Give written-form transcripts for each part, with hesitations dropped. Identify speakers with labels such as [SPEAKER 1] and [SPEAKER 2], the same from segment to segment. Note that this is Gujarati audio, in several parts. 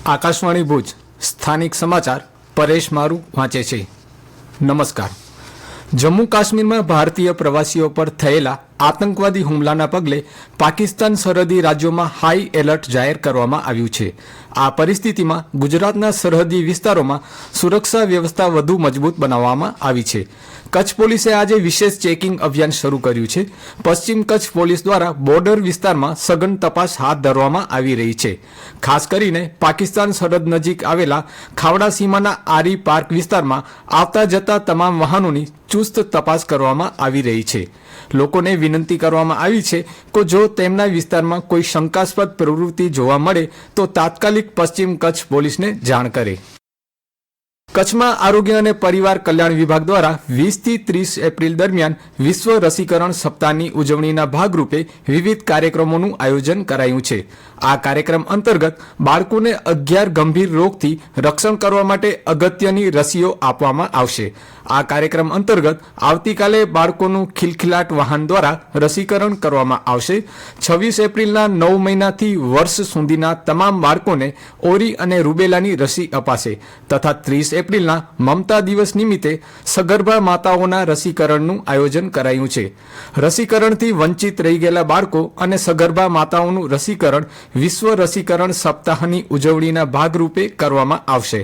[SPEAKER 1] આકાશવાણી ભુજ સ્થાનિક સમાચાર પરેશ મારુ વાંચે છે। નમસ્કાર। જમ્મુ કાશ્મીરમાં ભારતીય પ્રવાસીઓ પર થયેલા આતંકવાદી હુમલાના પગલે પાકિસ્તાન સરહદી રાજ્યોમાં હાઈ એલર્ટ જાહેર કરવામાં આવ્યું છે। આ પરિસ્થિતિમાં ગુજરાતના સરહદી વિસ્તારોમાં સુરક્ષા વ્યવસ્થા વધુ મજબૂત બનાવવામાં આવી છે। કચ્છ પોલીસે આજે વિશેષ ચેકિંગ અભિયાન શરૂ કર્યું છે। પશ્ચિમ કચ્છ પોલીસ દ્વારા બોર્ડર વિસ્તારમાં સઘન તપાસ હાથ ધરવામાં આવી રહી છે। ખાસ કરીને પાકિસ્તાન સરહદ નજીક આવેલા ખાવડા સીમાના આરી પાર્ક વિસ્તારમાં આવતા જતા તમામ વાહનોની ચુસ્ત તપાસ કરવામાં આવી રહી છે। લોકોને વિનંતી કરવામાં આવી છે કે જો તેમના વિસ્તારમાં કોઈ શંકાસ્પદ પ્રવૃત્તિ જોવા મળે તો તાત્કાલિક પશ્ચિમ કચ્છ પોલીસને જાણ કરે। કચ્છમાં આરોગ્ય અને પરિવાર કલ્યાણ વિભાગ દ્વારા 20 થી 30 એપ્રિલ દરમિયાન વિશ્વ રસીકરણ સપ્તાહની ઉજવણીના ભાગરૂપે વિવિધ કાર્યક્રમોનું આયોજન કરાયું છે। આ કાર્યક્રમ અંતર્ગત બાળકોને 11 ગંભીર રોગથી રક્ષણ કરવા માટે અગત્યની રસીઓ આપવામાં આવશે। આ કાર્યક્રમ અંતર્ગત આવતીકાલે બાળકોનું ખિલખિલાટ વાહન દ્વારા રસીકરણ કરવામાં આવશે। 26 એપ્રિલના 9 મહિનાથી વર્ષ સુધીના તમામ બાળકોને ઓરી અને રૂબેલાની રસી અપાશે તથા 30 એપ્રિલના મમતા દિવસ નિમિત્તે સગર્ભા માતાઓના રસીકરણનું આયોજન કરાયું છે। રસીકરણથી વંચિત રહી ગયેલા બાળકો અને સગર્ભા માતાઓનું રસીકરણ વિશ્વ રસીકરણ સપ્તાહની ઉજવણીના ભાગરૂપે કરવામાં આવશે।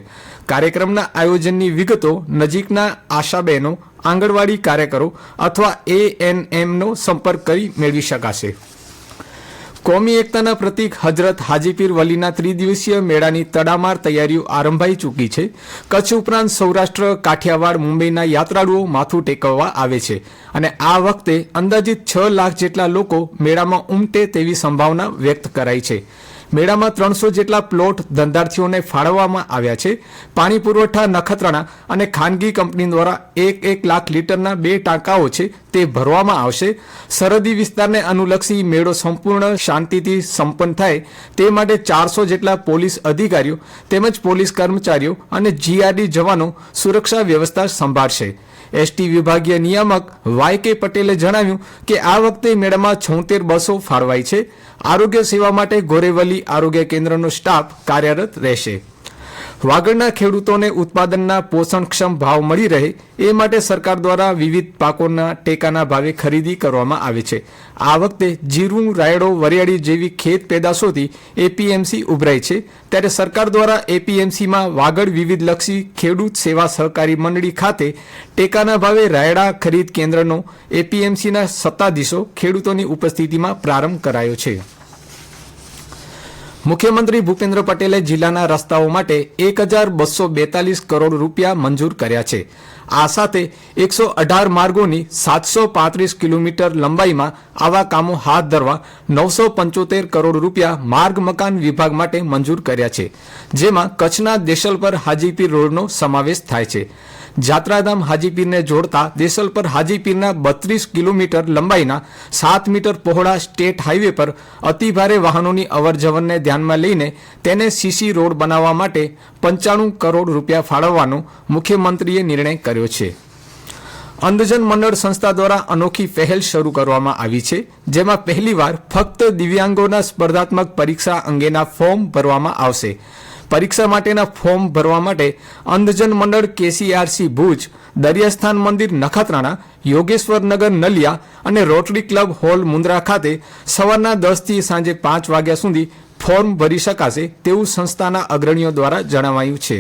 [SPEAKER 1] કાર્યક્રમના આયોજનની વિગતો નજીકના આશા બહેનો, આંગણવાડી કાર્યકરો અથવા ANMનો સંપર્ક કરી મેળવી શકાશે। કોમી એકતાના પ્રતીક હજરત હાજીપીર વલીના ત્રિદિવસીય મેળાની તડામાર તૈયારીઓ આરંભાઈ ચૂકી છે। કચ્છ ઉપરાંત સૌરાષ્ટ્ર, કાઠિયાવાડ, મુંબઈના યાત્રાળુઓ માથું ટેકવવા આવે છે અને આ વખતે અંદાજિત 6 લાખ જેટલા લોકો મેળામાં ઉમટે તેવી સંભાવના વ્યક્ત કરાઈ છે। મેળામાં 300 જેટલા પ્લોટ ધંધાર્થીઓને ફાળવવામાં આવ્યા છે। પાણી પુરવઠા નખત્રાણા અને ખાનગી કંપની દ્વારા 1 લાખ લીટરના 2 ટાંકાઓ છે તે ભરવામાં આવશે। સરહદી વિસ્તારને અનુલક્ષી મેળો સંપૂર્ણ શાંતિથી સંપન્ન થાય તે માટે 400 જેટલા પોલીસ અધિકારીઓ તેમજ પોલીસ કર્મચારીઓ અને GRD જવાનો સુરક્ષા વ્યવસ્થા સંભાળશે। ST વિભાગીય નિયામક YK પટેલે જણાવ્યું કે આ વખતે મેળામાં 76 બસો ફાળવાઈ છે। આરોગ્ય સેવા માટે ગોરેવલી આરોગ્ય કેન્દ્રનો સ્ટાફ કાર્યરત રહેશે। વાગડના ખેડૂતોને ઉત્પાદનના પોષણક્ષમ ભાવ મળી રહે એ માટે સરકાર દ્વારા વિવિધ પાકોના ટેકાના ભાવે ખરીદી કરવામાં આવે છે। આ વખતે જીરું, રાયડો, વરિયાળી જેવી ખેત પેદાશોથી APMC ઉભરાઈ છે ત્યારે સરકાર દ્વારા APMCમાં વાગડ વિવિધલક્ષી ખેડૂત સેવા સહકારી મંડળી ખાતે ટેકાના ભાવે રાયડા ખરીદ કેન્દ્રનો APMCના સત્તાધીશો ખેડૂતોની ઉપસ્થિતિમાં પ્રારંભ કરાયો છે। મુખ્યમંત્રી ભૂપેન્દ્ર પટેલે જિલ્લાના રસ્તાઓ માટે 1242 કરોડ રૂપિયા મંજૂર કર્યા છે। આ સાથે 118 માર્ગોની 735 કિલોમીટર લંબાઈમાં આવા કામો હાથ ધરવા 975 કરોડ રૂપિયા માર્ગ મકાન વિભાગ માટે મંજૂર કર્યા છે, જેમાં કચ્છના દેશલપર હાજીપીર રોડનો સમાવેશ થાય છે। જાત્રાધામ હાજીપીરને જોડતા દેશલપર હાજીપીરના 32 કિલોમીટર લંબાઈના 7 મીટર પહોળા સ્ટેટ હાઈવે પર અતિભારે વાહનોની અવરજવરને ધ્યાનમાં લઈને તેને CC રોડ બનાવવા માટે 95 કરોડ રૂપિયા ફાળવવાનો મુખ્યમંત્રીએ નિર્ણય કર્યો છે। અંધજન મંડળ સંસ્થા દ્વારા અનોખી પહેલ શરૂ કરવામાં આવી છે, જેમાં પહેલીવાર ફક્ત દિવ્યાંગોના સ્પર્ધાત્મક પરીક્ષા અંગેના ફોર્મ ભરવામાં આવશે। પરીક્ષા માટેના ફોર્મ ભરવા માટે અંધજન મંડળ KCRC ભુજ, દરિયાસ્થાન મંદિર નખત્રાણા, યોગેશ્વર નગર નલિયા અને રોટરી ક્લબ હોલ મુન્દ્રા ખાતે સવારના 10 થી સાંજે 5 વાગ્યા સુધી ફોર્મ ભરી શકાશે તેવું સંસ્થાના અગ્રણીઓ દ્વારા જણાવાયું છે।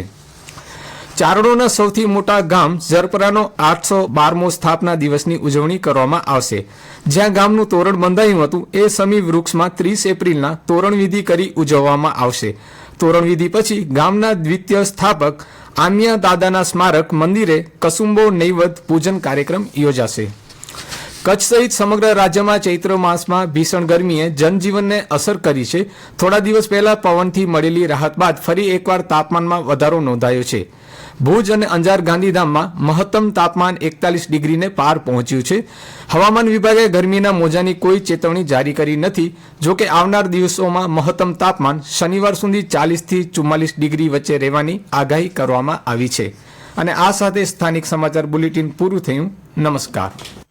[SPEAKER 1] ચારણોના સૌથી મોટા ગામ ઝરપરાનો 812મો સ્થાપના દિવસની ઉજવણી કરવામાં આવશે। જ્યાં ગામનું તોરણ બંધાયું હતું એ સમી વૃક્ષમાં 30 એપ્રિલના તોરણ વિધિ કરી ઉજવવામાં આવશે। તોરણ વિધિ પછી ગામના દ્વિતીય સ્થાપક આમિયા દાદાના સ્મારક મંદિરે કસુંબો નૈવેદ્ય પૂજન કાર્યક્રમ યોજાશે। કચ્છ સહિત સમગ્ર રાજ્યમાં ચૈત્ર માસમાં ભીષણ ગરમીએ જનજીવનને અસર કરી છે। થોડા દિવસ પહેલા પવનથી મળેલી રાહત બાદ ફરી એકવાર તાપમાનમાં વધારો નોંધાયો છે। ભુજ અને અંજાર ગાંધીધામમાં મહત્તમ તાપમાન 41 ડિગ્રીને પાર પહોંચ્યું છે। હવામાન વિભાગે ગરમીના મોજાની કોઈ ચેતવણી જારી કરી નથી। જોકે આવનાર દિવસોમાં મહત્તમ તાપમાન શનિવાર સુધી 40 થી 44 ડિગ્રી વચ્ચે રહેવાની આગાહી કરવામાં આવી છે। અને આ સાથે સ્થાનિક સમાચાર બુલેટિન પૂરું થયું। નમસ્કાર।